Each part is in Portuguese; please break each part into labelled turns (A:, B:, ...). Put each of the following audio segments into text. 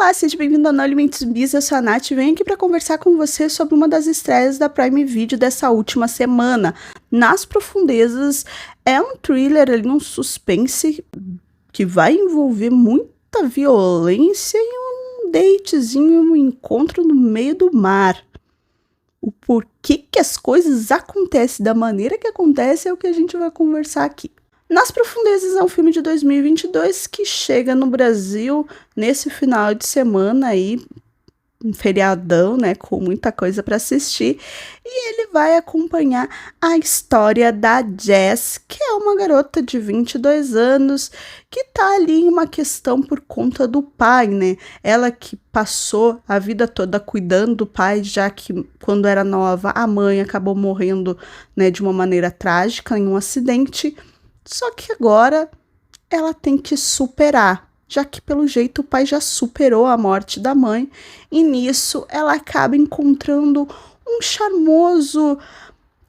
A: Olá, seja bem-vindo ao No Limites Bis, eu sou a Nath e venho aqui para conversar com você sobre uma das estreias da Prime Video dessa última semana. Nas Profundezas é um thriller, ali, um suspense que vai envolver muita violência e um datezinho, um encontro no meio do mar. O porquê que as coisas acontecem da maneira que acontece é o que a gente vai conversar aqui. Nas Profundezas é um filme de 2022 que chega no Brasil nesse final de semana aí, um feriadão, né, com muita coisa para assistir, e ele vai acompanhar a história da Jess, que é uma garota de 22 anos que tá ali em uma questão por conta do pai, né? Ela que passou a vida toda cuidando do pai, já que quando era nova a mãe acabou morrendo, né, de uma maneira trágica em um acidente. Só que agora ela tem que superar, já que pelo jeito o pai já superou a morte da mãe, e nisso ela acaba encontrando um charmoso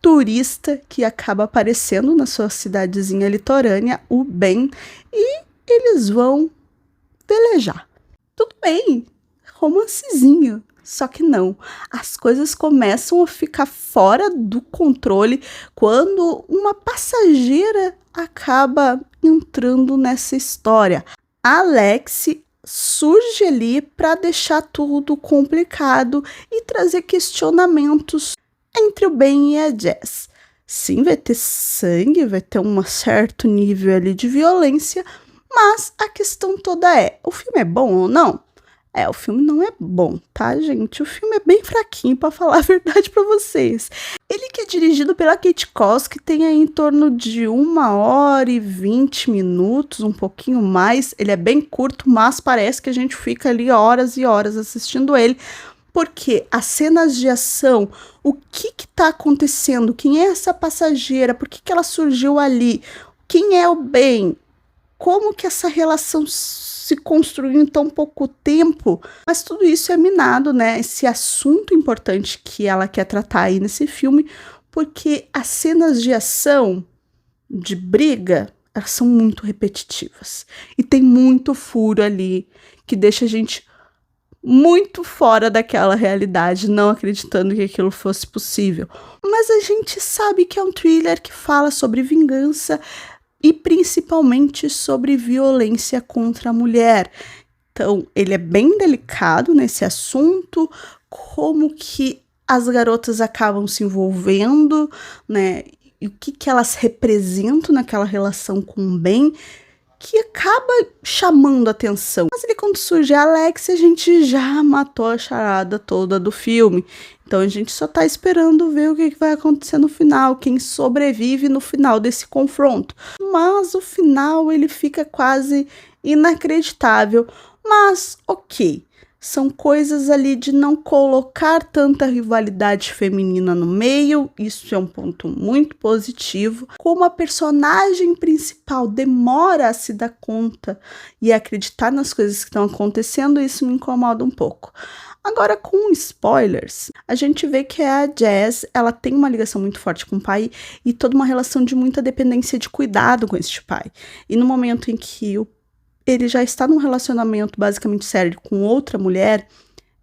A: turista que acaba aparecendo na sua cidadezinha litorânea, o Ben, e eles vão velejar. Tudo bem, romancezinho. Só que não, as coisas começam a ficar fora do controle quando uma passageira acaba entrando nessa história. A Alex surge ali para deixar tudo complicado e trazer questionamentos entre o Ben e a Jess. Sim, vai ter sangue, vai ter um certo nível ali de violência, mas a questão toda é, o filme é bom ou não? O filme não é bom, tá, gente? O filme é bem fraquinho, pra falar a verdade pra vocês. Ele que é dirigido pela Kate Cos, que tem aí em torno de 1h20, um pouquinho mais. Ele é bem curto, mas parece que a gente fica ali horas e horas assistindo ele, porque as cenas de ação, o que tá acontecendo? Quem é essa passageira? Por que ela surgiu ali? Quem é o Ben? Como que essa relação se construiu em tão pouco tempo? Mas tudo isso é minado, né? Esse assunto importante que ela quer tratar aí nesse filme, porque as cenas de ação, de briga, elas são muito repetitivas. E tem muito furo ali que deixa a gente muito fora daquela realidade, não acreditando que aquilo fosse possível. Mas a gente sabe que é um thriller que fala sobre vingança, e principalmente sobre violência contra a mulher. Então, ele é bem delicado nesse assunto, como que as garotas acabam se envolvendo, né? E o que elas representam naquela relação com o Ben, que acaba chamando a atenção. Mas ali quando surge a Alex, a gente já matou a charada toda do filme. Então a gente só tá esperando ver o que vai acontecer no final, quem sobrevive no final desse confronto. Mas o final ele fica quase inacreditável. Mas ok, são coisas ali de não colocar tanta rivalidade feminina no meio, isso é um ponto muito positivo. Como a personagem principal demora a se dar conta e acreditar nas coisas que estão acontecendo, isso me incomoda um pouco. Agora, com spoilers, a gente vê que a Jess, ela tem uma ligação muito forte com o pai e toda uma relação de muita dependência de cuidado com este pai. E no momento em que ele já está num relacionamento basicamente sério com outra mulher,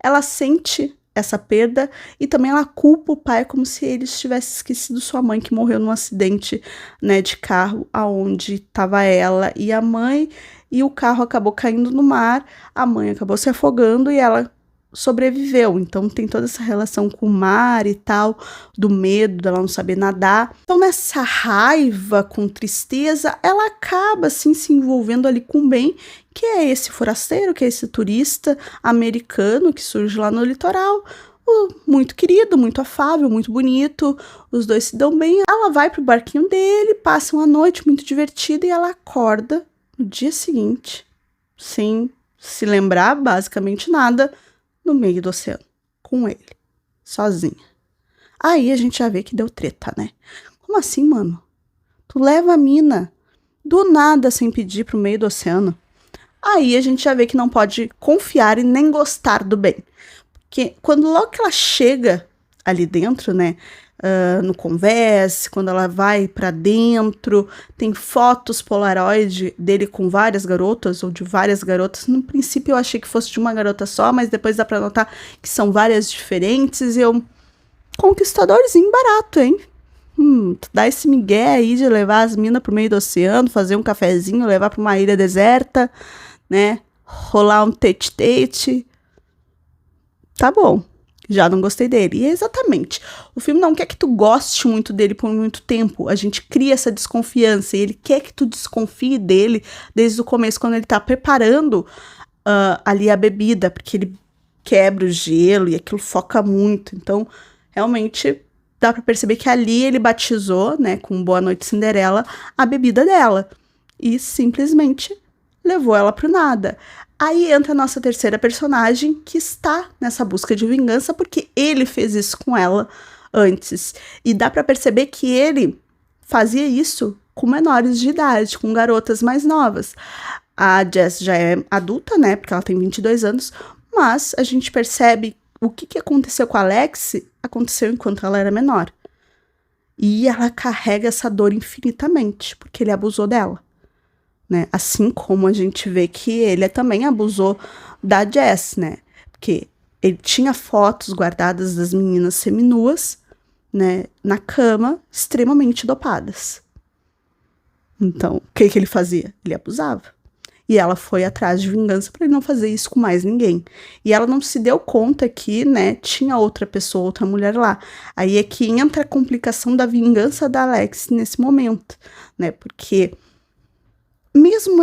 A: ela sente essa perda e também ela culpa o pai como se ele tivesse esquecido sua mãe, que morreu num acidente, né, de carro, aonde estava ela e a mãe, e o carro acabou caindo no mar, a mãe acabou se afogando e ela sobreviveu. Então tem toda essa relação com o mar e tal, do medo dela não saber nadar. Então nessa raiva, com tristeza, ela acaba assim se envolvendo ali com o Ben, que é esse forasteiro, que é esse turista americano que surge lá no litoral, muito querido, muito afável, muito bonito, os dois se dão bem. Ela vai pro barquinho dele, passa uma noite muito divertida e ela acorda no dia seguinte, sem se lembrar basicamente nada, no meio do oceano, com ele, sozinha. Aí a gente já vê que deu treta, né? Como assim, mano? Tu leva a mina do nada sem pedir pro meio do oceano. Aí a gente já vê que não pode confiar e nem gostar do Ben. Porque logo que ela chega ali dentro, né? no Converse, quando ela vai pra dentro, tem fotos Polaroid dele com várias garotas, ou de várias garotas. No princípio eu achei que fosse de uma garota só, mas depois dá pra notar que são várias diferentes, e eu... Conquistadorzinho barato, hein? Tu dá esse migué aí de levar as minas pro meio do oceano, fazer um cafezinho, levar pra uma ilha deserta, né? Rolar um tete-tete. Tá bom. Já não gostei dele. E é exatamente. O filme não quer que tu goste muito dele por muito tempo. A gente cria essa desconfiança. E ele quer que tu desconfie dele desde o começo, quando ele tá preparando ali a bebida. Porque ele quebra o gelo e aquilo foca muito. Então, realmente, dá pra perceber que ali ele batizou, né, com Boa Noite Cinderela, a bebida dela. E simplesmente levou ela pro nada. Aí entra a nossa terceira personagem, que está nessa busca de vingança, porque ele fez isso com ela antes. E dá pra perceber que ele fazia isso com menores de idade, com garotas mais novas. A Jess já é adulta, né, porque ela tem 22 anos, mas a gente percebe o que aconteceu com a Alex aconteceu enquanto ela era menor. E ela carrega essa dor infinitamente, porque ele abusou dela. Né? Assim como a gente vê que ele também abusou da Jess, né? Porque ele tinha fotos guardadas das meninas seminuas, né, na cama, extremamente dopadas. Então, o que ele fazia? Ele abusava. E ela foi atrás de vingança para ele não fazer isso com mais ninguém. E ela não se deu conta que, né, tinha outra pessoa, outra mulher lá. Aí é que entra a complicação da vingança da Alex nesse momento, né? Porque mesmo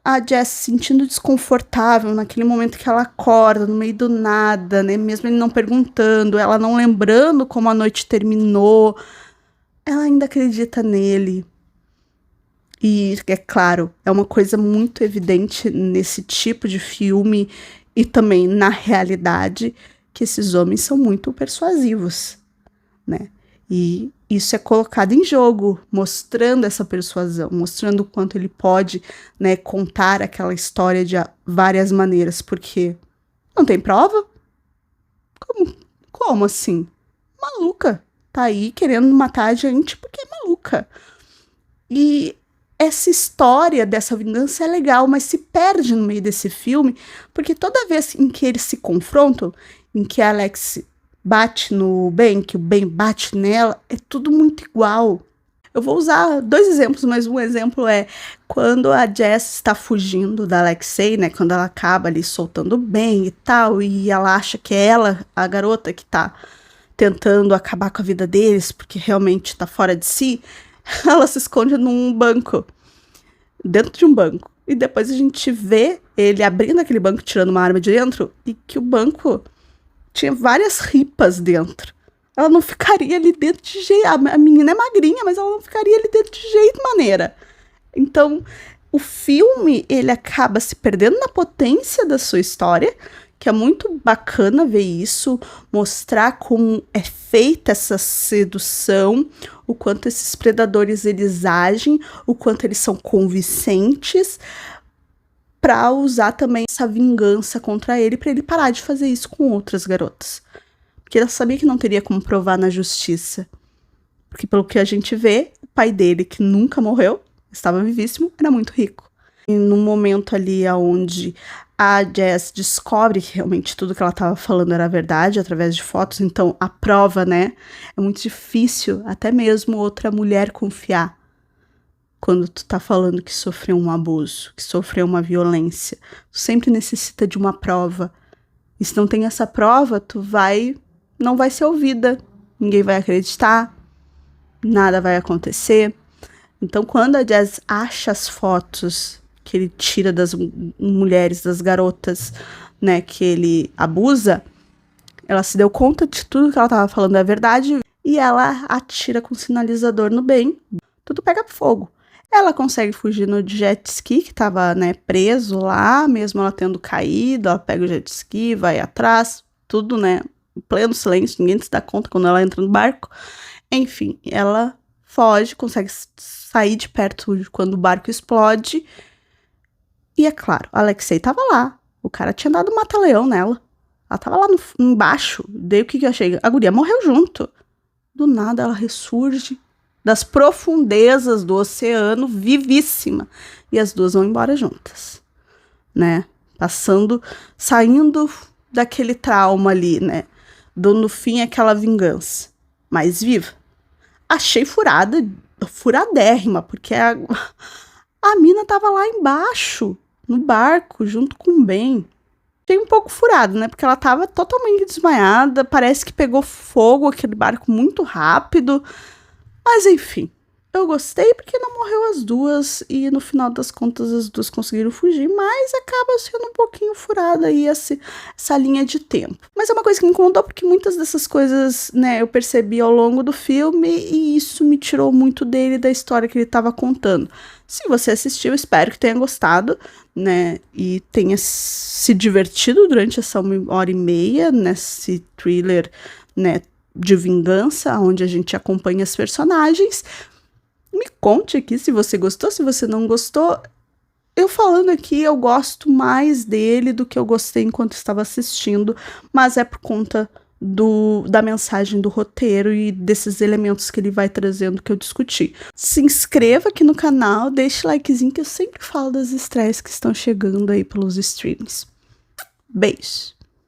A: a Jess se sentindo desconfortável naquele momento que ela acorda, no meio do nada, né? Mesmo ele não perguntando, ela não lembrando como a noite terminou, ela ainda acredita nele. E, é claro, é uma coisa muito evidente nesse tipo de filme e também na realidade, que esses homens são muito persuasivos, né? E isso é colocado em jogo, mostrando essa persuasão, mostrando o quanto ele pode, né, contar aquela história de várias maneiras, porque não tem prova? Como assim? Maluca. Tá aí querendo matar a gente porque é maluca. E essa história dessa vingança é legal, mas se perde no meio desse filme, porque toda vez em que eles se confrontam, em que a Alex bate no Ben, que o Ben bate nela, é tudo muito igual. Eu vou usar 2 exemplos, mas um exemplo é quando a Jess está fugindo da Alexei, né? Quando ela acaba ali soltando o Ben e tal, e ela acha que é ela, a garota, que tá tentando acabar com a vida deles, porque realmente tá fora de si, ela se esconde num banco, dentro de um banco. E depois a gente vê ele abrindo aquele banco, tirando uma arma de dentro, e que o banco tinha várias ripas dentro. Ela não ficaria ali dentro de jeito... A menina é magrinha, mas ela não ficaria ali dentro de jeito maneira. Então, o filme, ele acaba se perdendo na potência da sua história, que é muito bacana ver isso, mostrar como é feita essa sedução, o quanto esses predadores, eles agem, o quanto eles são convincentes, para usar também essa vingança contra ele, para ele parar de fazer isso com outras garotas. Porque ela sabia que não teria como provar na justiça. Porque pelo que a gente vê, o pai dele, que nunca morreu, estava vivíssimo, era muito rico. E no momento ali onde a Jess descobre que realmente tudo que ela estava falando era verdade, através de fotos, então a prova, né, é muito difícil até mesmo outra mulher confiar. Quando tu tá falando que sofreu um abuso, que sofreu uma violência, tu sempre necessita de uma prova. E se não tem essa prova, não vai ser ouvida, ninguém vai acreditar, nada vai acontecer. Então, quando a Jess acha as fotos que ele tira das mulheres, das garotas, né, que ele abusa, ela se deu conta de tudo que ela tava falando é verdade e ela atira com sinalizador no Ben. Tudo pega fogo. Ela consegue fugir no jet ski, que tava, né, preso lá, mesmo ela tendo caído, ela pega o jet ski, vai atrás, tudo, né, em pleno silêncio, ninguém se dá conta quando ela entra no barco. Enfim, ela foge, consegue sair de perto quando o barco explode. E é claro, a Alexei tava lá, o cara tinha dado um mata-leão nela. Ela tava lá embaixo, daí o que eu achei? A guria morreu junto. do nada ela ressurge das profundezas do oceano, vivíssima. E as duas vão embora juntas, né? Saindo daquele trauma ali, né? No fim, aquela vingança. Mas viva. Achei furadérrima, porque a mina tava lá embaixo, no barco, junto com o Ben. Achei um pouco furado, né? Porque ela tava totalmente desmaiada, parece que pegou fogo aquele barco muito rápido. Mas enfim, eu gostei porque não morreu as duas e no final das contas as duas conseguiram fugir, mas acaba sendo um pouquinho furada aí essa linha de tempo. Mas é uma coisa que me incomodou porque muitas dessas coisas, né, eu percebi ao longo do filme e isso me tirou muito dele, da história que ele estava contando. Se você assistiu, espero que tenha gostado, né, e tenha se divertido durante essa 1h30 nesse thriller, né, de vingança, onde a gente acompanha as personagens. Me conte aqui se você gostou, se você não gostou. Eu falando aqui, eu gosto mais dele do que eu gostei enquanto estava assistindo, mas é por conta da mensagem do roteiro e desses elementos que ele vai trazendo que eu discuti. Se inscreva aqui no canal, deixe likezinho que eu sempre falo das estreias que estão chegando aí pelos streams. Beijo!